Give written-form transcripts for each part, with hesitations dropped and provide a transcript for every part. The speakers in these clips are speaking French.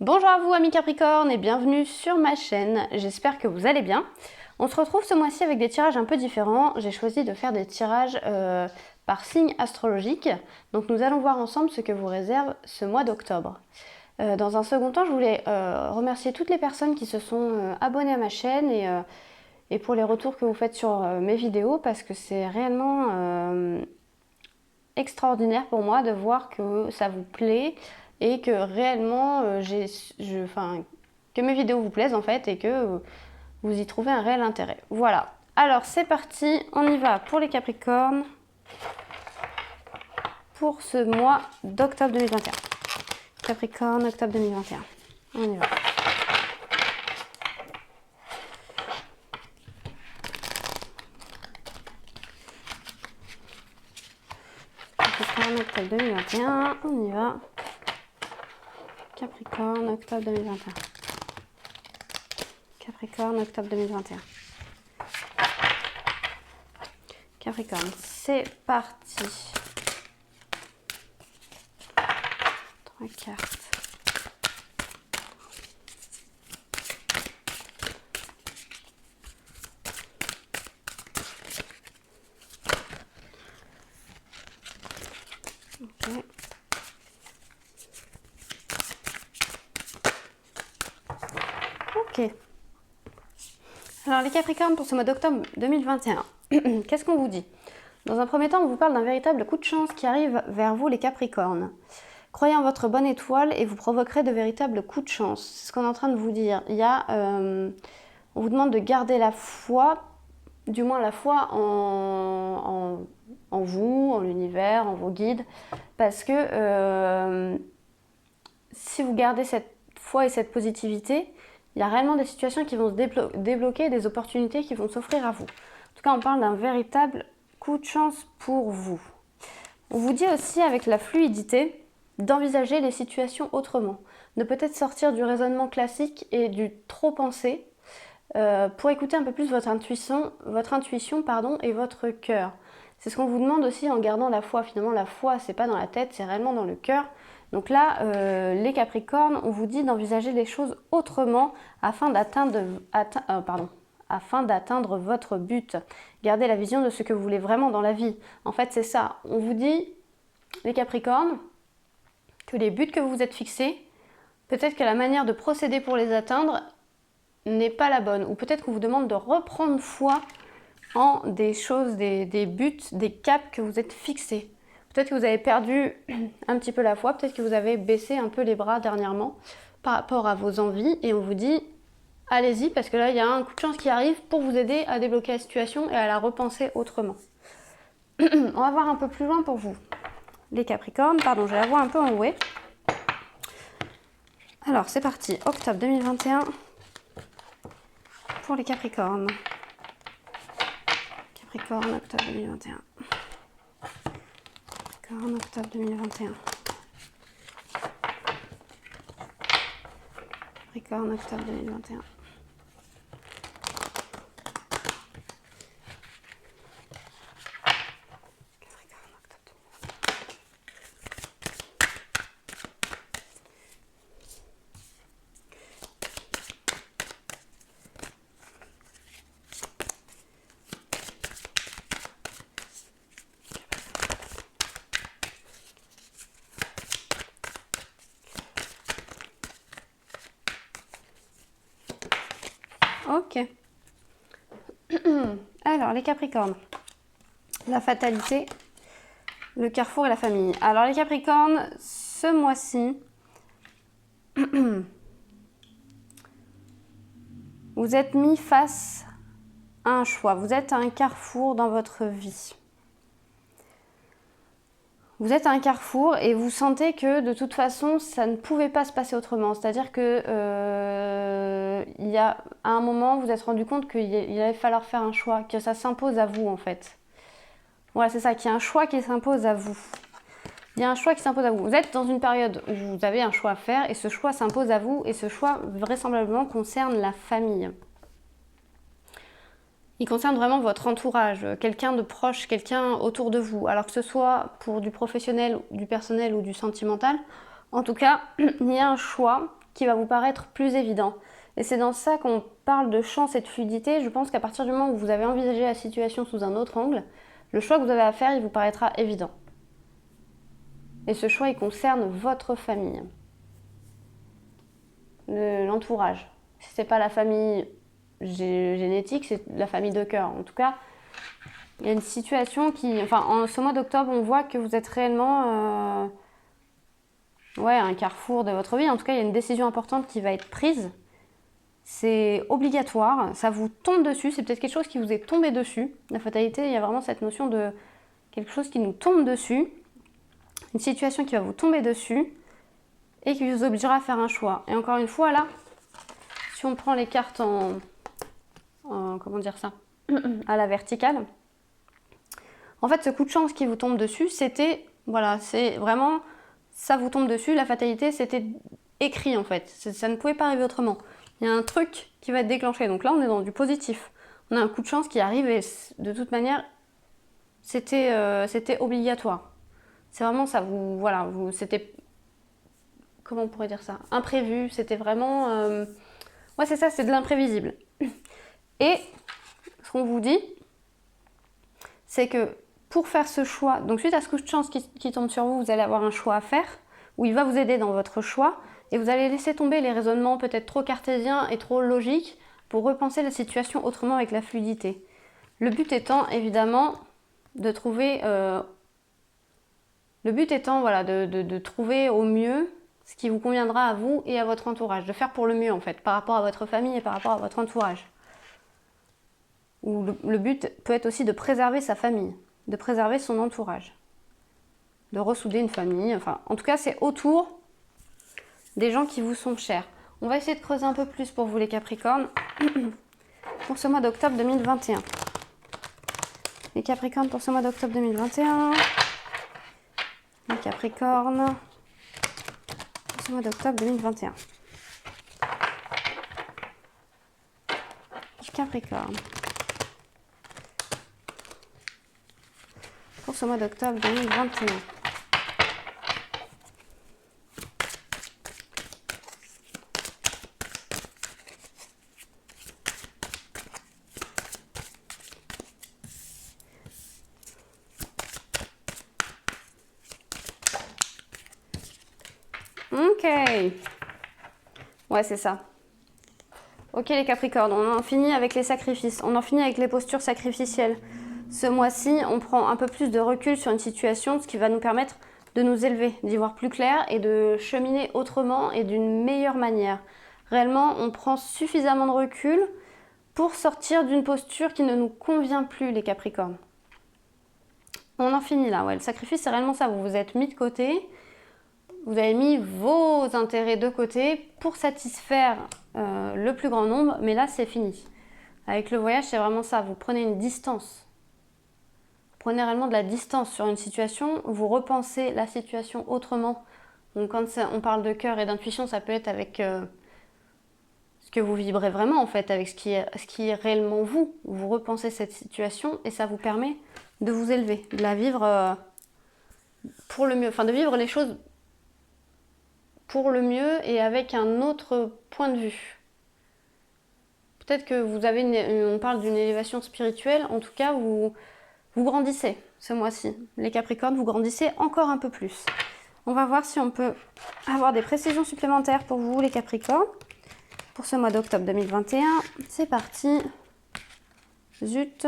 Bonjour à vous amis Capricorne et bienvenue sur ma chaîne, j'espère que vous allez bien. On se retrouve ce mois-ci avec des tirages un peu différents. J'ai choisi de faire des tirages par signe astrologique. Donc nous allons voir ensemble ce que vous réserve ce mois d'octobre. Dans un second temps, je voulais remercier toutes les personnes qui se sont abonnées à ma chaîne et pour les retours que vous faites sur mes vidéos parce que c'est réellement extraordinaire pour moi de voir que ça vous plaît et que réellement que mes vidéos vous plaisent en fait et que vous y trouvez un réel intérêt. Voilà, alors c'est parti, on y va pour les Capricornes pour ce mois d'octobre 2021. Capricorne, octobre 2021, on y va. Capricorne, octobre 2021, on y va. Capricorne, octobre 2021. Capricorne, octobre 2021. Capricorne, c'est parti. 3 cartes. Ok. Ok. Alors les Capricornes pour ce mois d'octobre 2021, qu'est-ce qu'on vous dit? Dans un premier temps, on vous parle d'un véritable coup de chance qui arrive vers vous les Capricornes. Croyez en votre bonne étoile et vous provoquerez de véritables coups de chance. C'est ce qu'on est en train de vous dire. On vous demande de garder la foi, du moins la foi en vous, en l'univers, en vos guides, parce que si vous gardez cette foi et cette positivité, il y a réellement des situations qui vont se débloquer, des opportunités qui vont s'offrir à vous. En tout cas, on parle d'un véritable coup de chance pour vous. On vous dit aussi avec la fluidité d'envisager les situations autrement, de peut-être sortir du raisonnement classique et du trop penser pour écouter un peu plus votre intuition et votre cœur. C'est ce qu'on vous demande aussi en gardant la foi. Finalement, la foi, c'est pas dans la tête, c'est réellement dans le cœur. Donc là, les Capricornes, on vous dit d'envisager les choses autrement afin d'atteindre votre but. Gardez la vision de ce que vous voulez vraiment dans la vie. En fait, c'est ça. On vous dit, les Capricornes, que les buts que vous vous êtes fixés, peut-être que la manière de procéder pour les atteindre n'est pas la bonne. Ou peut-être qu'on vous demande de reprendre foi en des choses, des buts, des caps que vous êtes fixés. Peut-être que vous avez perdu un petit peu la foi, peut-être que vous avez baissé un peu les bras dernièrement par rapport à vos envies et on vous dit allez-y parce que là il y a un coup de chance qui arrive pour vous aider à débloquer la situation et à la repenser autrement. On va voir un peu plus loin pour vous. Les Capricornes, pardon, j'ai la voix un peu enrouée. Alors c'est parti, octobre 2021 pour les Capricornes. Capricorne, octobre 2021. Capricorne, octobre 2021. Capricorne, octobre 2021. Capricorne, octobre 2021. Ok. Alors, les Capricornes. La fatalité, le carrefour et la famille. Alors, les Capricornes, ce mois-ci, vous êtes mis face à un choix. Vous êtes à un carrefour dans votre vie. Vous êtes à un carrefour et vous sentez que de toute façon, ça ne pouvait pas se passer autrement. C'est-à-dire que à un moment, vous vous êtes rendu compte qu'il allait falloir faire un choix, que ça s'impose à vous en fait. Voilà, c'est ça, qu'il y a un choix qui s'impose à vous. Il y a un choix qui s'impose à vous. Vous êtes dans une période où vous avez un choix à faire et ce choix s'impose à vous et ce choix vraisemblablement concerne la famille. Il concerne vraiment votre entourage, quelqu'un de proche, quelqu'un autour de vous. Alors que ce soit pour du professionnel, du personnel ou du sentimental, en tout cas, il y a un choix qui va vous paraître plus évident. Et c'est dans ça qu'on parle de chance et de fluidité. Je pense qu'à partir du moment où vous avez envisagé la situation sous un autre angle, le choix que vous avez à faire, il vous paraîtra évident. Et ce choix, il concerne votre famille. L'entourage. Si ce n'est pas la famille génétique, c'est la famille de cœur. En tout cas, il y a une situation qui... Enfin, en ce mois d'octobre, on voit que vous êtes réellement... à un carrefour de votre vie. En tout cas, il y a une décision importante qui va être prise. C'est obligatoire, ça vous tombe dessus, c'est peut-être quelque chose qui vous est tombé dessus. La fatalité, il y a vraiment cette notion de quelque chose qui nous tombe dessus, une situation qui va vous tomber dessus et qui vous obligera à faire un choix. Et encore une fois, là, si on prend les cartes comment dire ça, à la verticale, en fait, ce coup de chance qui vous tombe dessus, c'était, voilà, c'est vraiment, ça vous tombe dessus, la fatalité, c'était écrit en fait, ça ne pouvait pas arriver autrement. Il y a un truc qui va être déclenché. Donc là, on est dans du positif. On a un coup de chance qui arrive et de toute manière, c'était obligatoire. C'est vraiment ça. C'était... Comment on pourrait dire ça? Imprévu. C'était vraiment... Ouais, c'est ça, c'est de l'imprévisible. Et ce qu'on vous dit, c'est que pour faire ce choix, donc suite à ce coup de chance qui tombe sur vous, vous allez avoir un choix à faire, où il va vous aider dans votre choix. Et vous allez laisser tomber les raisonnements peut-être trop cartésiens et trop logiques pour repenser la situation autrement avec la fluidité. Le but étant évidemment de trouver, de trouver au mieux ce qui vous conviendra à vous et à votre entourage, de faire pour le mieux en fait, par rapport à votre famille et par rapport à votre entourage. Ou le but peut être aussi de préserver sa famille, de préserver son entourage, de ressouder une famille, enfin en tout cas c'est autour des gens qui vous sont chers. On va essayer de creuser un peu plus pour vous les Capricornes pour ce mois d'octobre 2021. Les Capricornes pour ce mois d'octobre 2021. Les Capricornes pour ce mois d'octobre 2021. Les Capricornes pour ce mois d'octobre 2021. Ok. Ouais, c'est ça. Ok les Capricornes, on en finit avec les sacrifices, on en finit avec les postures sacrificielles. Ce mois-ci, on prend un peu plus de recul sur une situation, ce qui va nous permettre de nous élever, d'y voir plus clair et de cheminer autrement et d'une meilleure manière. Réellement, on prend suffisamment de recul pour sortir d'une posture qui ne nous convient plus, les Capricornes. On en finit là, ouais. Le sacrifice, c'est réellement ça. Vous vous êtes mis de côté, vous avez mis vos intérêts de côté pour satisfaire le plus grand nombre, mais là, c'est fini. Avec le voyage, c'est vraiment ça. Vous prenez une distance. Vous prenez réellement de la distance sur une situation, vous repensez la situation autrement. Donc quand on parle de cœur et d'intuition, ça peut être avec ce que vous vibrez vraiment en fait, avec ce qui est réellement vous. Vous repensez cette situation et ça vous permet de vous élever, de la vivre pour le mieux, enfin de vivre les choses pour le mieux et avec un autre point de vue. Peut-être que vous avez on parle d'une élévation spirituelle, en tout cas vous grandissez ce mois-ci. Les Capricornes, vous grandissez encore un peu plus. On va voir si on peut avoir des précisions supplémentaires pour vous les Capricornes pour ce mois d'octobre 2021. C'est parti. Zut.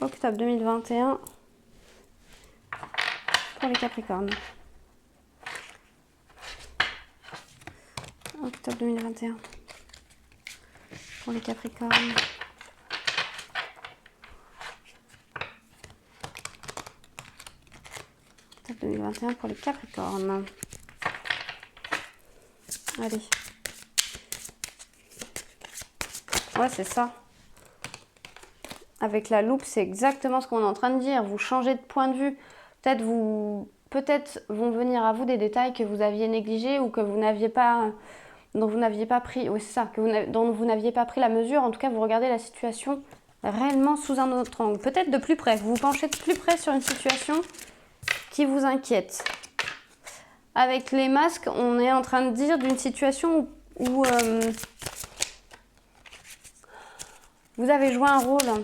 Octobre 2021 pour les Capricornes. Octobre 2021 pour les Capricornes. Octobre 2021 pour les Capricornes. Allez. Ouais, c'est ça. Avec la loupe, c'est exactement ce qu'on est en train de dire. Vous changez de point de vue. Peut-être vont venir à vous des détails que vous aviez négligés ou que vous n'aviez pas, dont vous n'aviez pas pris. Oui, c'est ça, dont vous n'aviez pas pris la mesure. En tout cas, vous regardez la situation réellement sous un autre angle. Peut-être de plus près. Vous vous penchez de plus près sur une situation qui vous inquiète. avec les masques, on est en train de dire d'une situation où vous avez joué un rôle.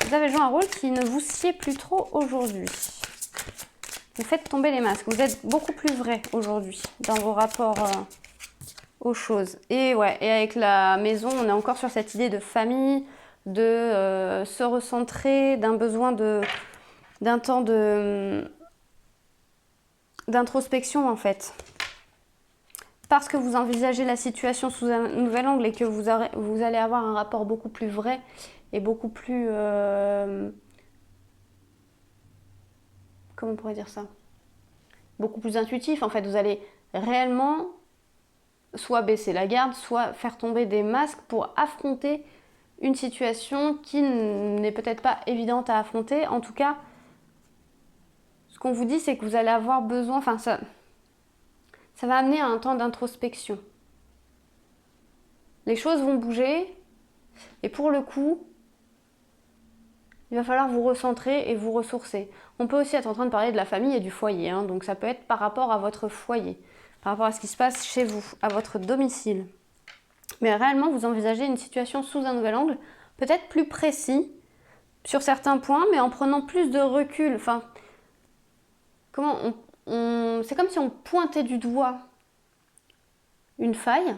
Vous avez joué un rôle qui ne vous sied plus trop aujourd'hui. Vous faites tomber les masques. Vous êtes beaucoup plus vrai aujourd'hui dans vos rapports aux choses. Et ouais, et avec la maison, on est encore sur cette idée de famille, de se recentrer, d'un besoin d'un temps d'introspection en fait. Parce que vous envisagez la situation sous un nouvel angle et que vous allez avoir un rapport beaucoup plus vrai et beaucoup plus... comment on pourrait dire ça? Beaucoup plus intuitif en fait. Vous allez réellement soit baisser la garde, soit faire tomber des masques pour affronter une situation qui n'est peut-être pas évidente à affronter. En tout cas, ce qu'on vous dit, c'est que vous allez avoir besoin... Enfin, ça va amener à un temps d'introspection. Les choses vont bouger et pour le coup, il va falloir vous recentrer et vous ressourcer. On peut aussi être en train de parler de la famille et du foyer, hein, donc ça peut être par rapport à votre foyer, par rapport à ce qui se passe chez vous, à votre domicile. Mais réellement, vous envisagez une situation sous un nouvel angle, peut-être plus précis sur certains points, mais en prenant plus de recul. Enfin, c'est comme si on pointait du doigt une faille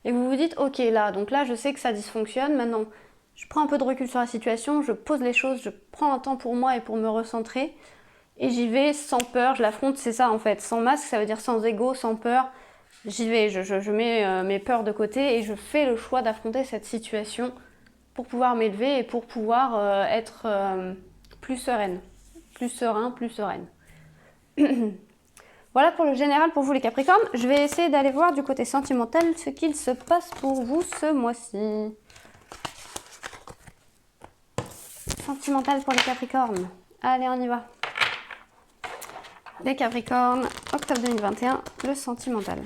et vous vous dites ok donc là je sais que ça dysfonctionne, maintenant je prends un peu de recul sur la situation, je pose les choses, je prends un temps pour moi et pour me recentrer et j'y vais sans peur, je l'affronte, c'est ça en fait, sans masque, ça veut dire sans ego, sans peur, j'y vais, je mets mes peurs de côté et je fais le choix d'affronter cette situation pour pouvoir m'élever et pour pouvoir être plus sereine, plus serein, plus sereine. Voilà pour le général pour vous les Capricornes. Je vais essayer d'aller voir du côté sentimental ce qu'il se passe pour vous ce mois-ci. Sentimental pour les Capricornes. Allez, on y va. Les Capricornes, octobre 2021, le sentimental.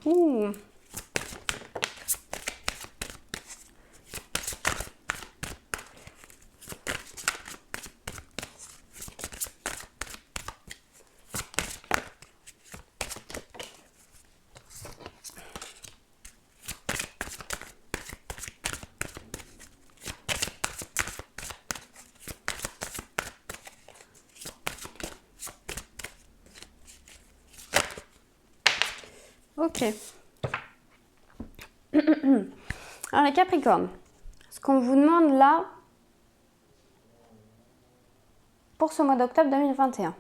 Ouh. Ok. Alors les Capricornes, ce qu'on vous demande là, pour ce mois d'octobre 2021,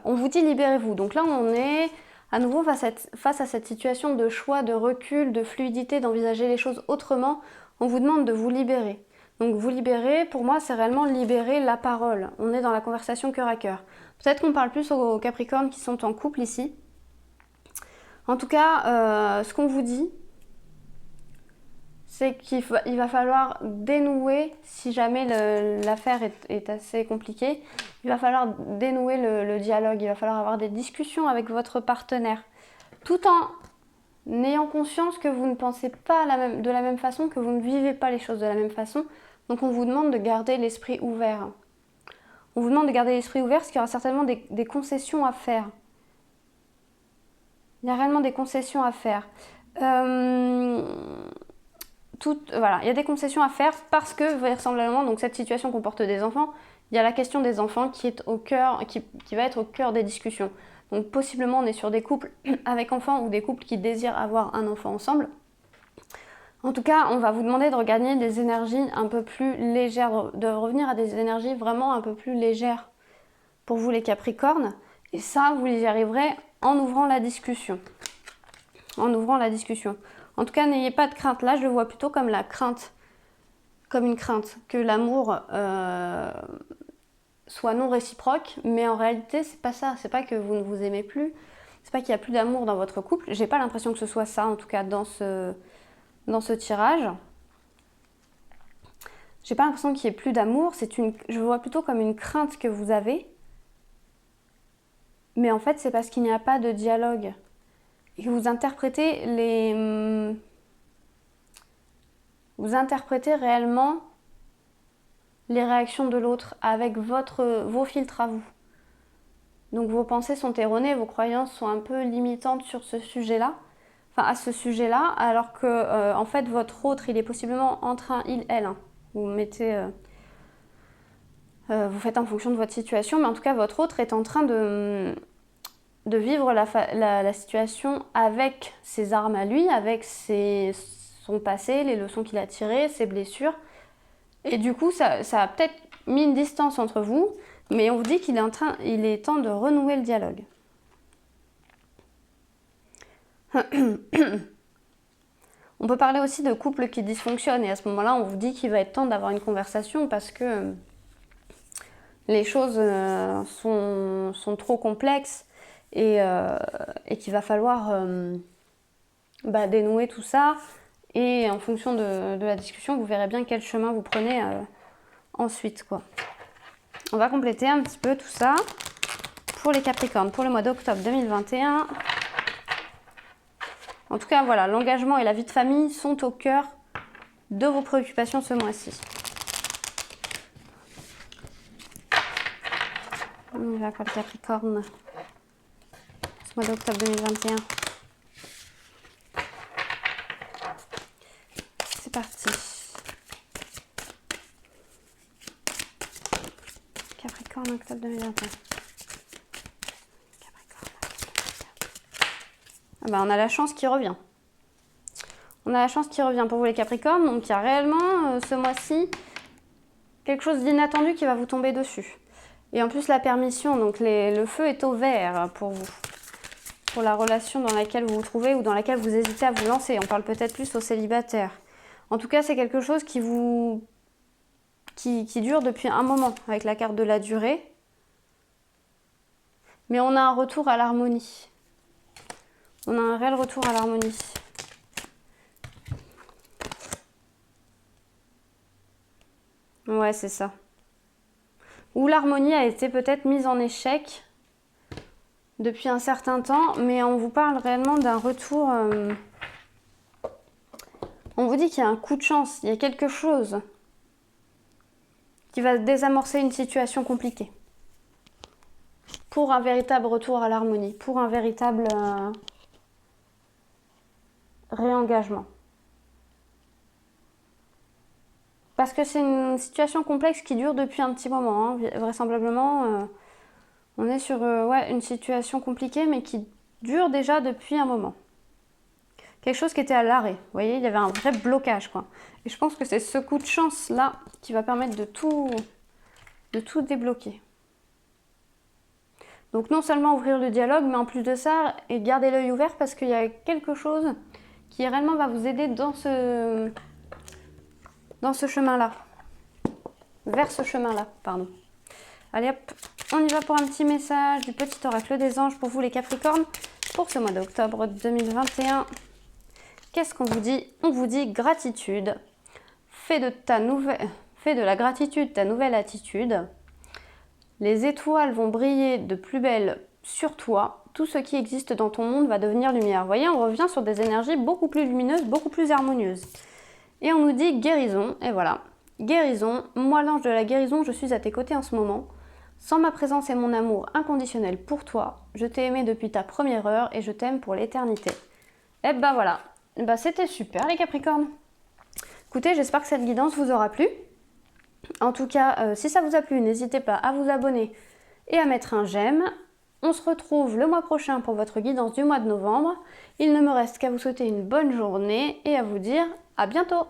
on vous dit libérez-vous. Donc là on est à nouveau face à cette situation de choix, de recul, de fluidité, d'envisager les choses autrement. On vous demande de vous libérer. Donc vous libérer, pour moi, c'est réellement libérer la parole. On est dans la conversation cœur à cœur. Peut-être qu'on parle plus aux Capricornes qui sont en couple ici. En tout cas, ce qu'on vous dit, c'est qu'il va falloir dénouer, si jamais l'affaire est assez compliquée, il va falloir dénouer le dialogue, il va falloir avoir des discussions avec votre partenaire, tout en ayant conscience que vous ne pensez pas de la même façon, que vous ne vivez pas les choses de la même façon. Donc on vous demande de garder l'esprit ouvert. On vous demande de garder l'esprit ouvert parce qu'il y aura certainement des concessions à faire. Il y a réellement des concessions à faire. Voilà, il y a des concessions à faire parce que, vraisemblablement, donc cette situation comporte des enfants. Il y a la question des enfants qui est au cœur, qui va être au cœur des discussions. Donc possiblement on est sur des couples avec enfants ou des couples qui désirent avoir un enfant ensemble. En tout cas, on va vous demander de regagner des énergies un peu plus légères, de revenir à des énergies vraiment un peu plus légères pour vous les Capricornes. Et ça, vous y arriverez en ouvrant la discussion. En ouvrant la discussion. En tout cas, n'ayez pas de crainte. Là, je le vois plutôt comme la crainte, comme une crainte, que l'amour soit non réciproque, mais en réalité, c'est pas ça. C'est pas que vous ne vous aimez plus, c'est pas qu'il y a plus d'amour dans votre couple. J'ai pas l'impression que ce soit ça, en tout cas, dans ce tirage. J'ai pas l'impression qu'il y ait plus d'amour, je vois plutôt comme une crainte que vous avez. Mais en fait, c'est parce qu'il n'y a pas de dialogue. Et que vous interprétez réellement les réactions de l'autre avec vos filtres à vous. Donc vos pensées sont erronées, vos croyances sont un peu limitantes sur ce sujet-là, enfin à ce sujet-là, alors que en fait votre autre, il est possiblement en train, elle, vous mettez, vous faites en fonction de votre situation, mais en tout cas votre autre est en train de vivre la situation avec ses armes à lui, avec son passé, les leçons qu'il a tirées, ses blessures. Et du coup, ça a peut-être mis une distance entre vous, mais on vous dit qu'il est temps de renouer le dialogue. On peut parler aussi de couples qui dysfonctionnent, et à ce moment-là, on vous dit qu'il va être temps d'avoir une conversation parce que les choses sont trop complexes et qu'il va falloir dénouer tout ça. Et en fonction de la discussion, vous verrez bien quel chemin vous prenez ensuite, quoi. On va compléter un petit peu tout ça pour les Capricornes, pour le mois d'octobre 2021. En tout cas, voilà, l'engagement et la vie de famille sont au cœur de vos préoccupations ce mois-ci. On y va pour le Capricorne, ce mois d'octobre 2021. C'est parti. Capricorne, octobre 2021. Capricorne. Ah bah, on a la chance qui revient. On a la chance qui revient pour vous les Capricornes. Donc il y a réellement ce mois-ci quelque chose d'inattendu qui va vous tomber dessus. Et en plus la permission, donc le feu est au vert pour vous. Pour la relation dans laquelle vous vous trouvez ou dans laquelle vous hésitez à vous lancer. On parle peut-être plus aux célibataires. En tout cas, c'est quelque chose qui dure depuis un moment avec la carte de la durée. Mais on a un retour à l'harmonie. On a un réel retour à l'harmonie. Ouais, c'est ça. Ou l'harmonie a été peut-être mise en échec depuis un certain temps, mais on vous parle réellement d'un retour. On vous dit qu'il y a un coup de chance, il y a quelque chose qui va désamorcer une situation compliquée. Pour un véritable retour à l'harmonie, pour un véritable réengagement. Parce que c'est une situation complexe qui dure depuis un petit moment. Hein. Vraisemblablement, on est sur une situation compliquée, mais qui dure déjà depuis un moment. Quelque chose qui était à l'arrêt. Vous voyez, il y avait un vrai blocage, quoi. Et je pense que c'est ce coup de chance-là qui va permettre de tout débloquer. Donc non seulement ouvrir le dialogue, mais en plus de ça, et garder l'œil ouvert parce qu'il y a quelque chose qui réellement va vous aider dans ce chemin-là. Vers ce chemin-là, pardon. Allez hop, on y va pour un petit message du petit oracle des anges pour vous les Capricornes pour ce mois d'octobre 2021. Qu'est-ce qu'on vous dit? On vous dit gratitude. Fais de la gratitude ta nouvelle attitude. Les étoiles vont briller de plus belle sur toi. Tout ce qui existe dans ton monde va devenir lumière. Vous voyez, on revient sur des énergies beaucoup plus lumineuses, beaucoup plus harmonieuses. Et on nous dit guérison, et voilà. Guérison, moi l'ange de la guérison, je suis à tes côtés en ce moment. Sans ma présence et mon amour inconditionnel pour toi, je t'ai aimé depuis ta première heure et je t'aime pour l'éternité. Et ben voilà, c'était super les Capricornes. Écoutez, j'espère que cette guidance vous aura plu. En tout cas, si ça vous a plu, n'hésitez pas à vous abonner et à mettre un j'aime. On se retrouve le mois prochain pour votre guidance du mois de novembre. Il ne me reste qu'à vous souhaiter une bonne journée et à vous dire à bientôt.